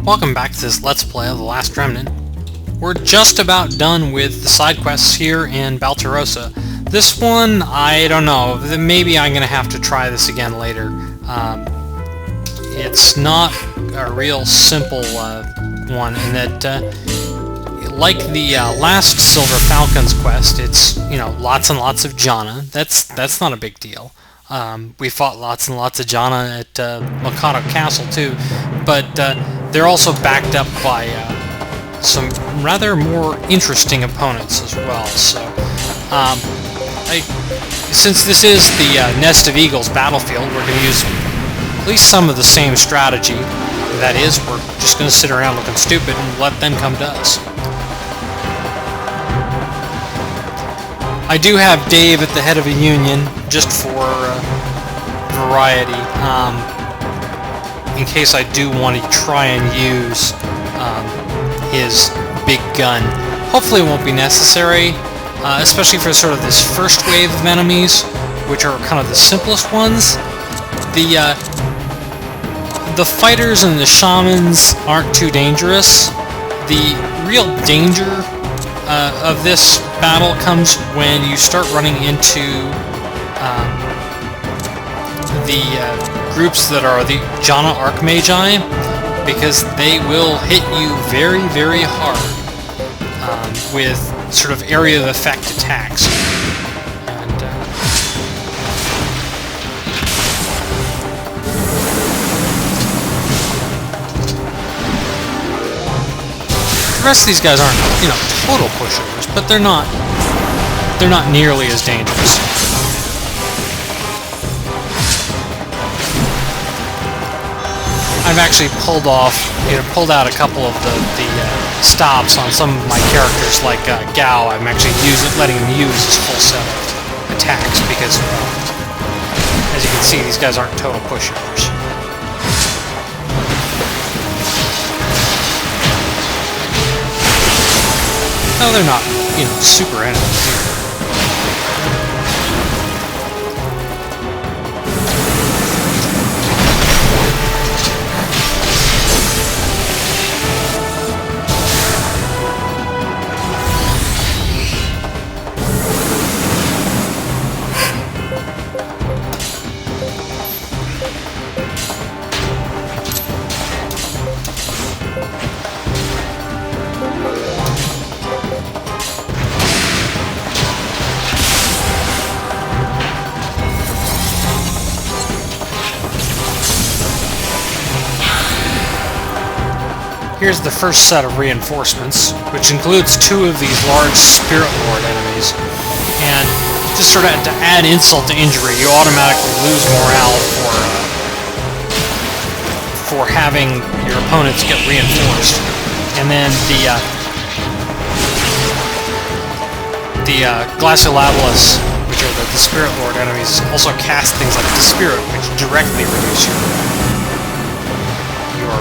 Welcome back to this Let's Play of The Last Remnant. We're just about done with the side quests here in Baltarosa. This one, I don't know, maybe I'm going to have to try this again later. It's not a real simple one in that, like the last Silver Falcons quest, it's, lots and lots of Jana. That's not a big deal. We fought lots and lots of Jana at Mikado Castle too, but they're also backed up by some rather more interesting opponents as well. So, since this is the Nest of Eagles battlefield, we're going to use at least some of the same strategy. That is, we're just going to sit around looking stupid and let them come to us. I do have Dave at the head of a union, just for variety, in case I do want to try and use his big gun. Hopefully it won't be necessary, especially for sort of this first wave of enemies, which are kind of the simplest ones. The fighters and the shamans aren't too dangerous. The real danger of this battle comes when you start running into the groups that are the Jana Archmagi, because they will hit you very, very hard with sort of area of effect attacks. And, the rest of these guys aren't, total pushovers, but they're not nearly as dangerous. I've actually pulled out a couple of the stops on some of my characters, like Gaou. I'm actually letting him use his full set of attacks because, as you can see, these guys aren't total pushovers. No, they're not, super enemies either. Here's the first set of reinforcements, which includes 2 of these large Spirit Lord enemies. And just sort of to add insult to injury, you automatically lose morale for having your opponents get reinforced. And then the Glaciolabalus, which are the Spirit Lord enemies, also cast things like the Spirit, which directly reduce your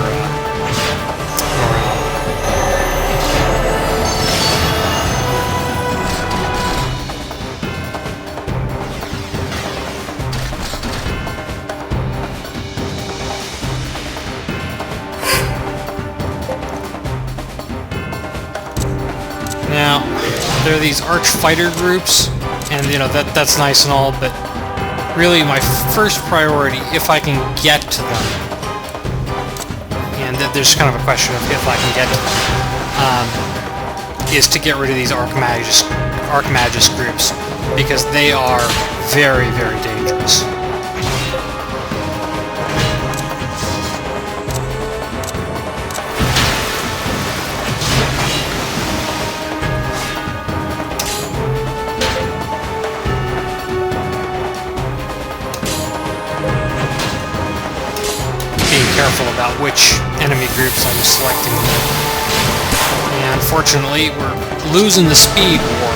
Now, there are these arch-fighter groups, and that's nice and all, but really my first priority, if I can get to them, and there's kind of a question of if I can get to them, is to get rid of these Archmagus groups, because they are very, very dangerous. Careful about which enemy groups I'm selecting. And unfortunately, we're losing the speed war.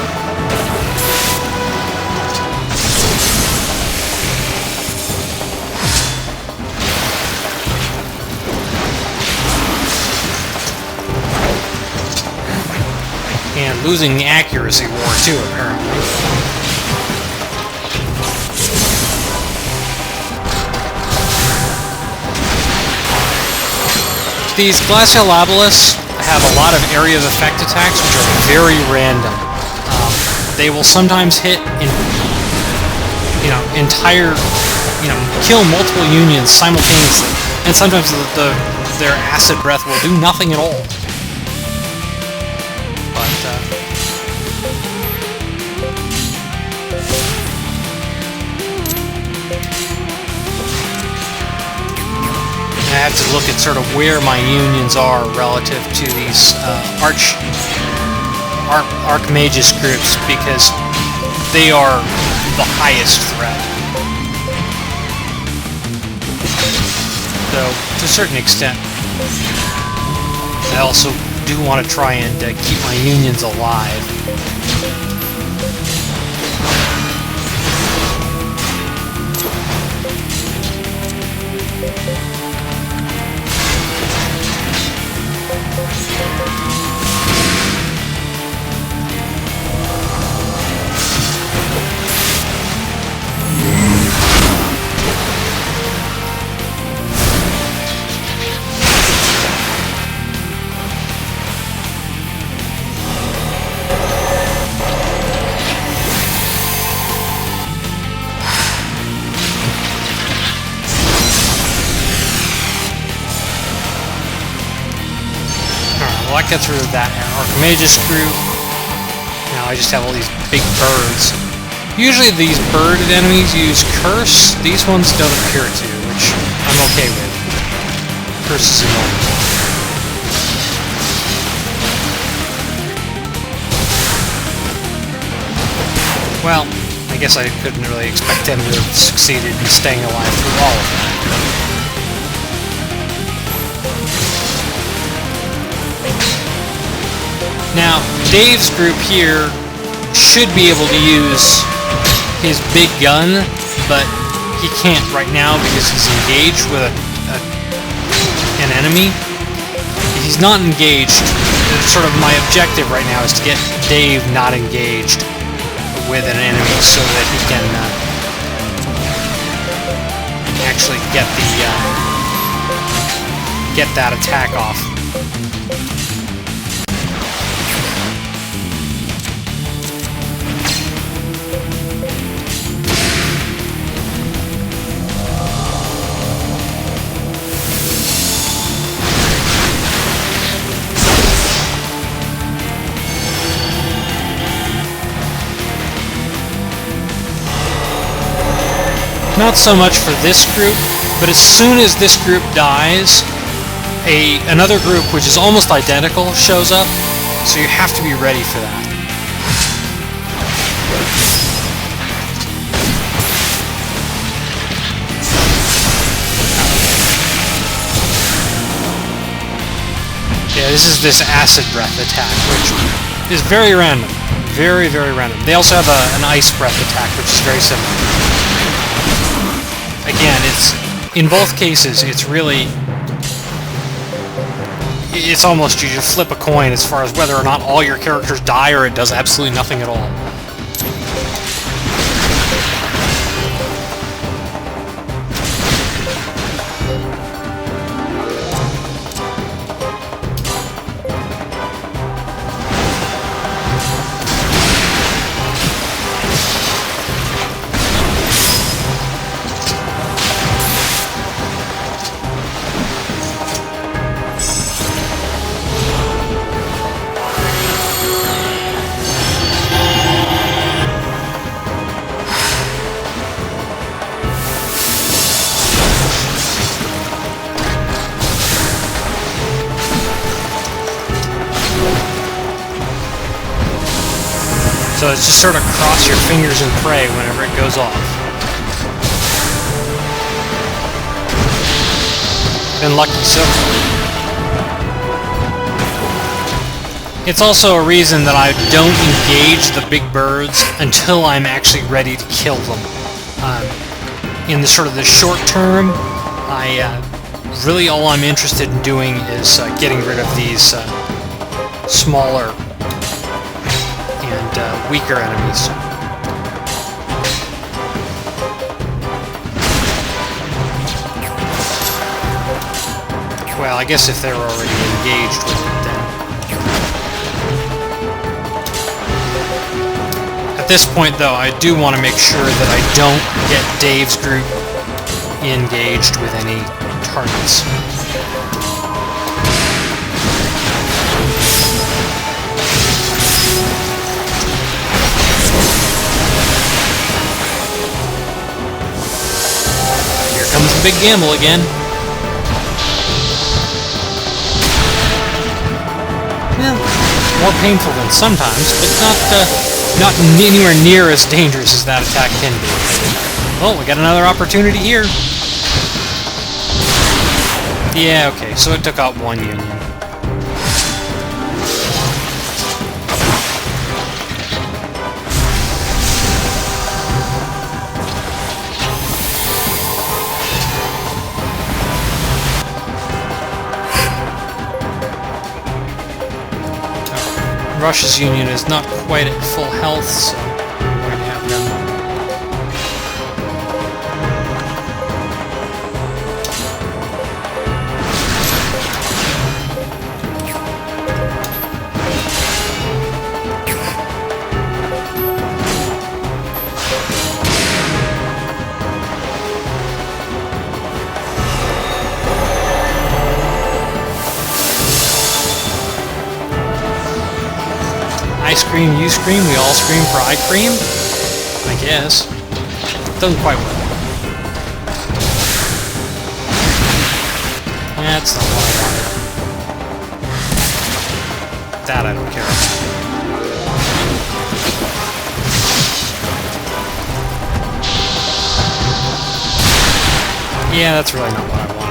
And losing the accuracy war too, apparently. These glacial obelisk have a lot of area of effect attacks, which are very random. They will sometimes hit in, entire, kill multiple unions simultaneously, and sometimes their acid breath will do nothing at all. But I have to look at sort of where my unions are relative to these Archmagus groups, because they are the highest threat. Though, to a certain extent, I also do want to try and keep my unions alive. Well, I got through that Archmagus group. Now I just have all these big birds. Usually these birded enemies use Curse. These ones don't appear to, which I'm okay with. Curse is annoying. Well, I guess I couldn't really expect them to have succeeded in staying alive through all of that. Now, Dave's group here should be able to use his big gun, but he can't right now because he's engaged with an enemy. If he's not engaged, sort of my objective right now is to get Dave not engaged with an enemy so that he can actually get that attack off. Not so much for this group, but as soon as this group dies, another group which is almost identical shows up, so you have to be ready for that. Yeah, this is this acid breath attack, which is very random. Very, very random. They also have an ice breath attack, which is very similar. Again, in both cases, it's almost you just flip a coin as far as whether or not all your characters die or it does absolutely nothing at all. So it's just sort of cross your fingers and pray whenever it goes off. Been lucky so far. It's also a reason that I don't engage the big birds until I'm actually ready to kill them. In the sort of the short term, really all I'm interested in doing is getting rid of these smaller and weaker enemies. Well, I guess if they're already engaged with it, then... At this point, though, I do want to make sure that I don't get Dave's group engaged with any targets. Here comes the big gamble again. Yeah, more painful than sometimes, but not anywhere near as dangerous as that attack can be. Well, we got another opportunity here. Yeah, okay, so it took out one union. Russia's union is not quite at full health, so I'm going to have them. I scream, you scream, we all scream for I cream? I guess. Doesn't quite work. That's not what I wanted. That I don't care about. Yeah, that's really not what I wanted.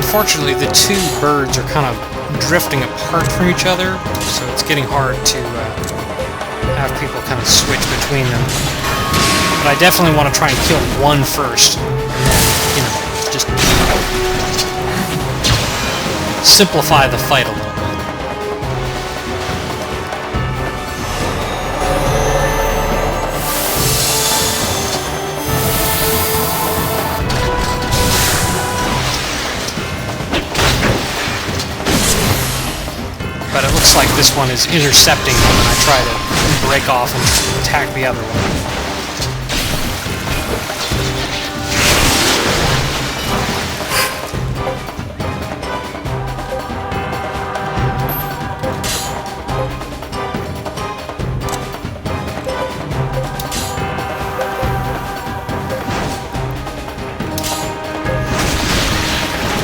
Unfortunately, the two birds are kind of drifting apart from each other, so it's getting hard to have people kind of switch between them. But I definitely want to try and kill one first, and then, you know, just simplify the fight a little bit. But it looks like this one is intercepting them when I try to break off and attack the other one.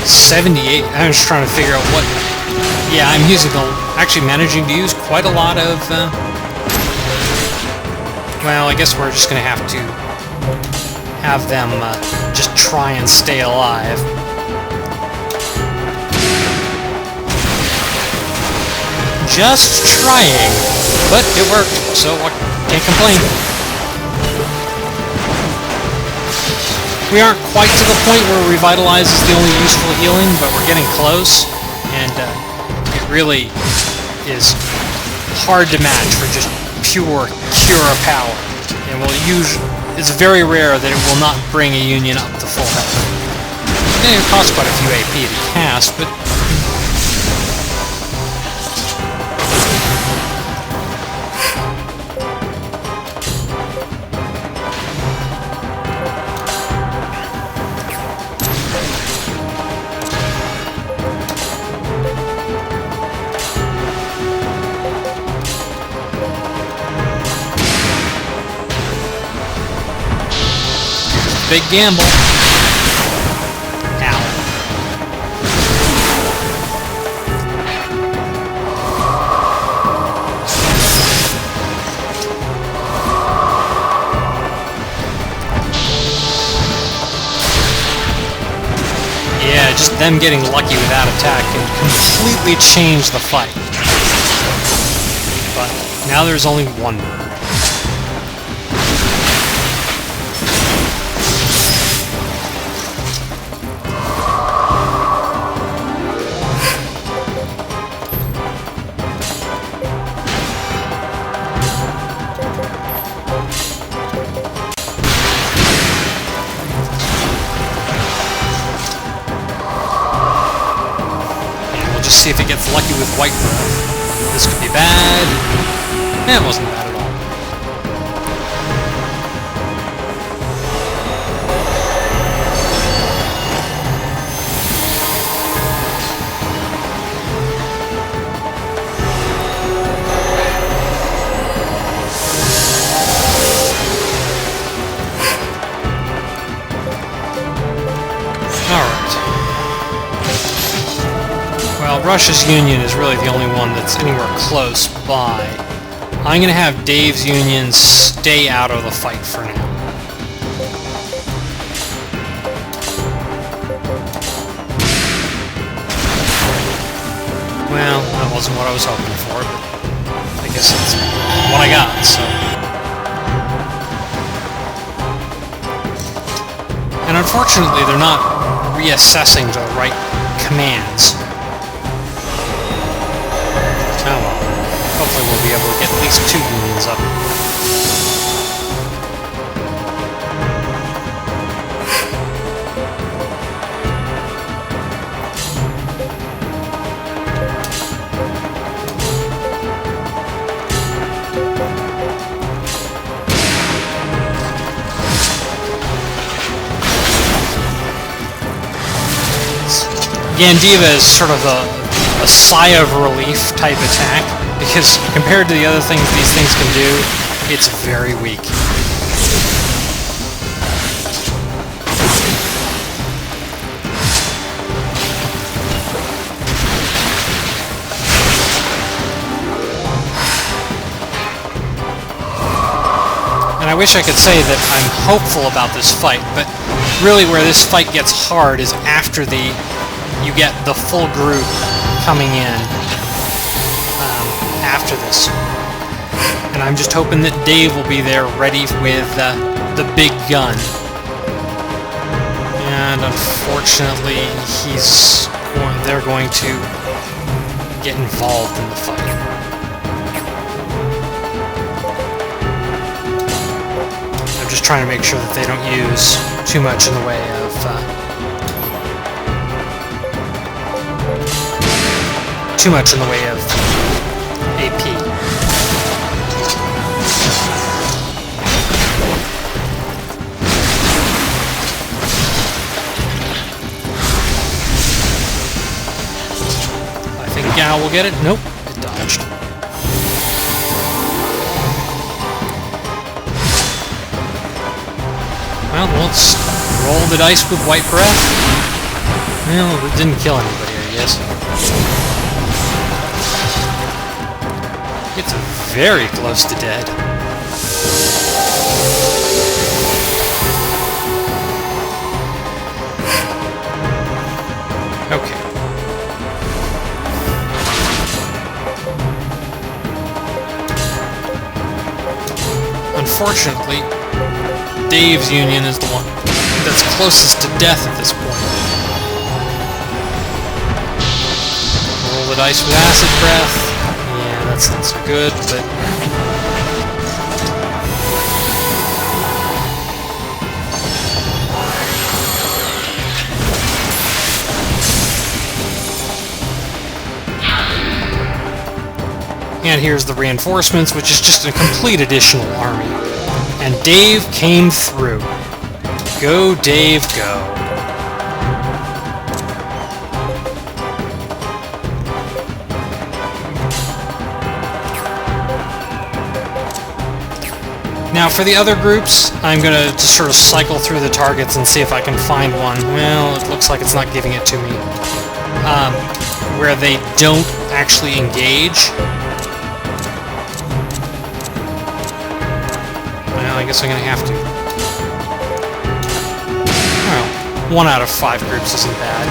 $78. I was trying to figure out what... Yeah, I'm actually managing to use quite a lot of, well, I guess we're just going to have them just try and stay alive. Just trying, but it worked, so I can't complain. We aren't quite to the point where Revitalize is the only useful healing, but we're getting close, and really is hard to match for just pure cure power. And it's very rare that it will not bring a union up to full health. And it costs quite a few AP to cast, but big gamble. Ow. Yeah, just them getting lucky with that attack can completely change the fight. But now there's only one bird. see if it gets lucky with White Breath. This could be bad. Eh, it wasn't bad at all. Rush's Union is really the only one that's anywhere close by. I'm going to have Dave's Union stay out of the fight for now. Well, that wasn't what I was hoping for, but I guess that's what I got, so... And unfortunately, they're not reassessing the right commands. Oh well. Hopefully we'll be able to get at least 2 unions up. Gandiva is sort of a sigh of relief type attack, because compared to the other things these things can do, it's very weak. And I wish I could say that I'm hopeful about this fight, but really where this fight gets hard is after you get the full group coming in after this. And I'm just hoping that Dave will be there ready with the big gun. And unfortunately, they're going to get involved in the fight. I'm just trying to make sure that they don't use too much in the way of AP. I think Gaou will get it. Nope, it dodged. Well, let's roll the dice with White Breath. Well, it didn't kill anybody, I guess. It's very close to dead. Okay. Unfortunately, Dave's Union is the one that's closest to death at this point. Roll the dice with Acid Breath. That's not so good, but... And here's the reinforcements, which is just a complete additional army. And Dave came through. Go, Dave, go. Now for the other groups, I'm going to just sort of cycle through the targets and see if I can find one. Well, it looks like it's not giving it to me. Where they don't actually engage. Well, I guess I'm going to have to. Well, 1 out of 5 groups isn't bad.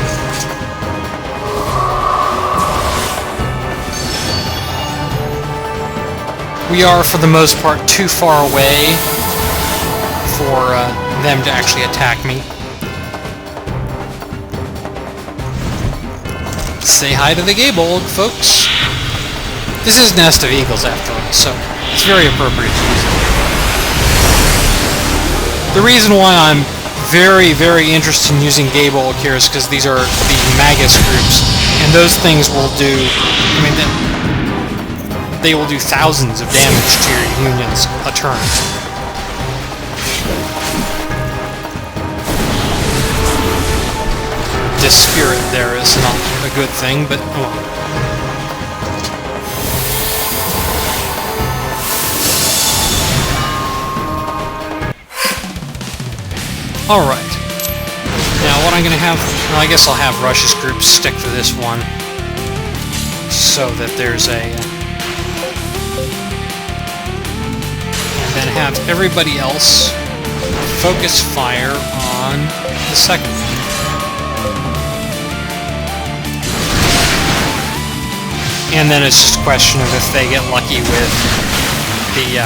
We are, for the most part, too far away for them to actually attack me. Say hi to the Gaou, folks. This is Nest of Eagles, after all, so it's very appropriate to use it. The reason why I'm very, very interested in using Gaou here is because these are the Magus groups, And those things will do, I mean, they will do thousands of damage to your unions a turn. This spirit there is not a good thing, but oh well. Alright. Now what I'm going to have, well, I guess I'll have Rush's group stick to this one, so that there's a... and then have everybody else focus fire on the second one. And then it's just a question of if they get lucky with the...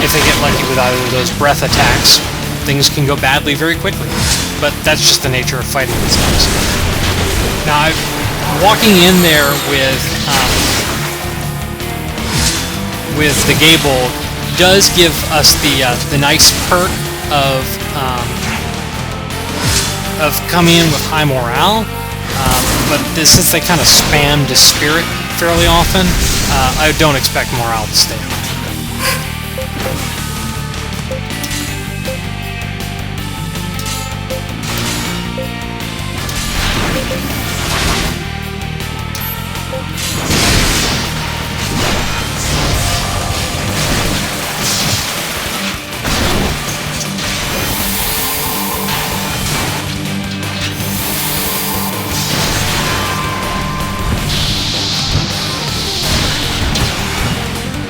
if they get lucky with either of those breath attacks, things can go badly very quickly. But that's just the nature of fighting these things. Now, walking in there with the Gabriel does give us the nice perk of coming in with high morale. But since they kind of spam to spirit fairly often, I don't expect morale to stay high.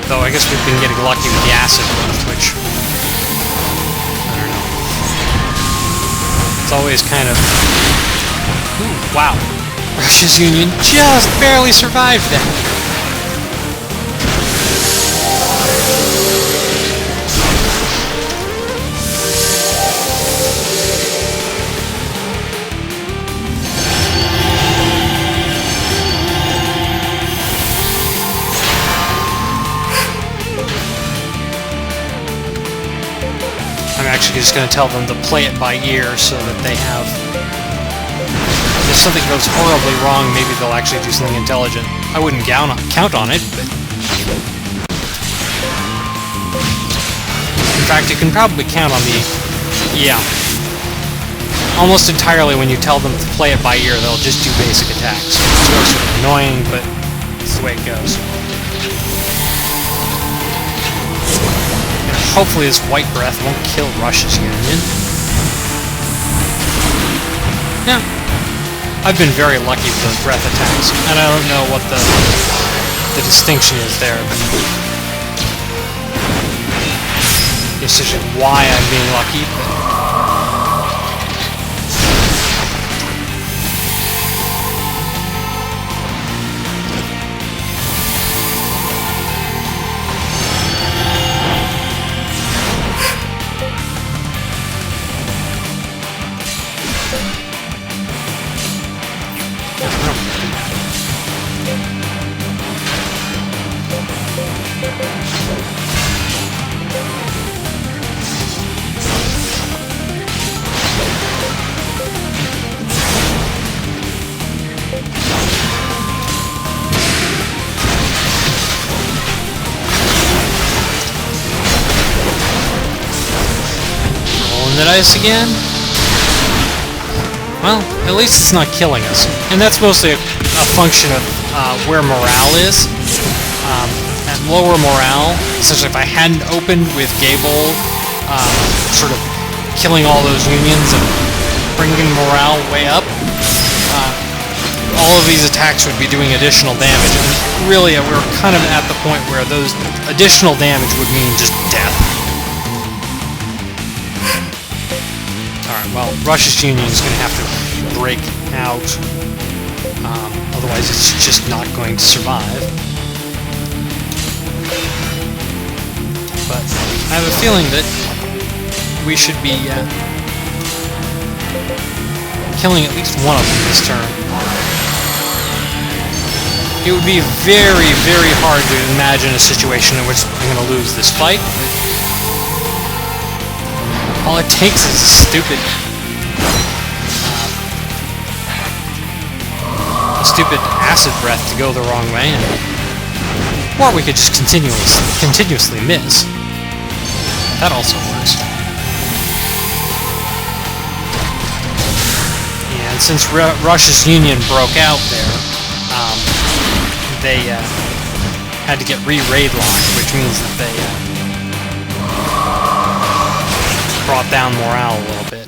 Though I guess we've been getting lucky with the acid growth, which... I don't know. It's always kind of... Ooh, wow. Rush's Union just barely survived that. I'm actually just going to tell them to play it by ear so that they have... If something goes horribly wrong, maybe they'll actually do something intelligent. I wouldn't count on it, but... In fact, you can probably count on the... Yeah. Almost entirely when you tell them to play it by ear, they'll just do basic attacks. It's really sort of annoying, but it's the way it goes. Hopefully this white breath won't kill Rush's Union. Yeah. I've been very lucky with those breath attacks, and I don't know what the distinction is there, but it's just why I'm being lucky, but... The dice again? Well, at least it's not killing us. And that's mostly a function of where morale is. At lower morale, such if I hadn't opened with Gabriel, sort of killing all those unions and bringing morale way up, all of these attacks would be doing additional damage. And really, we're kind of at the point where those additional damage would mean just death. Alright, well, Rush's Union is going to have to break out, otherwise it's just not going to survive. But I have a feeling that we should be killing at least one of them this turn. It would be very, very hard to imagine a situation in which I'm going to lose this fight. All it takes is a stupid acid breath to go the wrong way, or we could just continuously miss. That also works. And since Russia's Union broke out there, they had to get re-raid locked, which means that they brought down morale a little bit.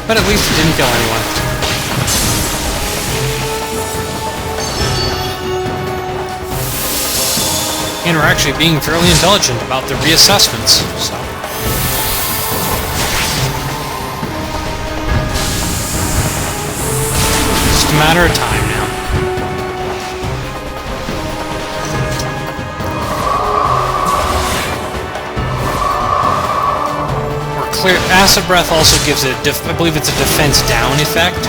But at least it didn't kill anyone. And we're actually being fairly intelligent about the reassessments, so... Just a matter of time now. Clear acid breath also gives it, I believe it's a defense down effect,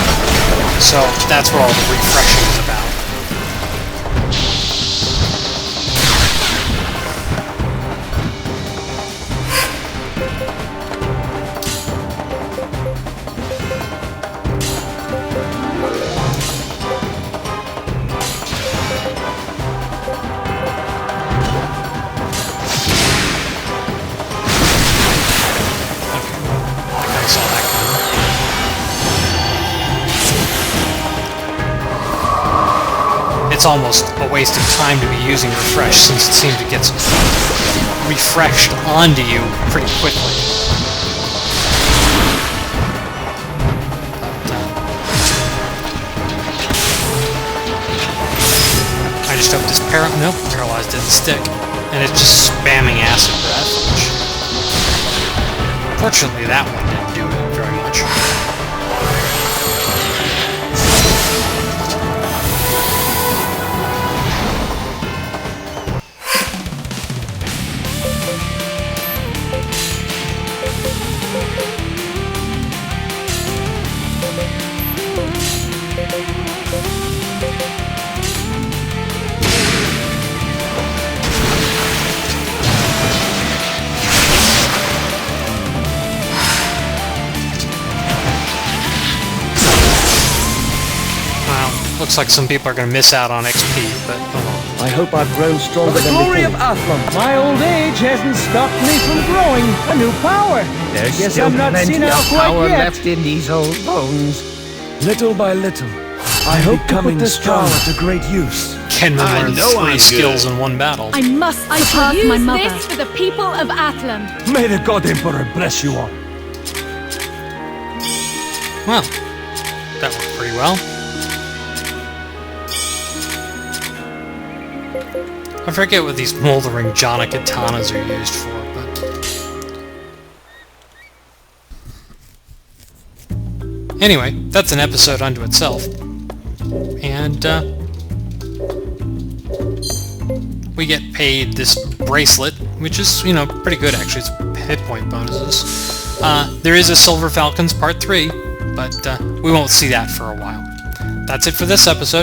so that's what all the refreshing is about. It's almost a waste of time to be using refresh, since it seems it gets refreshed onto you pretty quickly. I just hope this paralyzed didn't stick, and it's just spamming acid breath, which fortunately that one didn't do it very much. Looks like some people are going to miss out on XP, but I hope I've grown stronger For the than glory of before. Athlon, my old age hasn't stopped me from growing a new power. There's Guess still I'm not plenty senile of quite power yet. left in these old bones. Little by little, I hope to put becoming this strong power to great use. Caedmon I learned know 3 I'm skills good. in one battle. I must I shall surpass use my mother. this for the people of Athlon. May the God Emperor bless you all. Well, that worked pretty well. I forget what these moldering Jana katanas are used for, but... Anyway, that's an episode unto itself. And, we get paid this bracelet, which is, you know, pretty good actually. It's hit point bonuses. There is a Silver Falcons Part 3, but we won't see that for a while. That's it for this episode.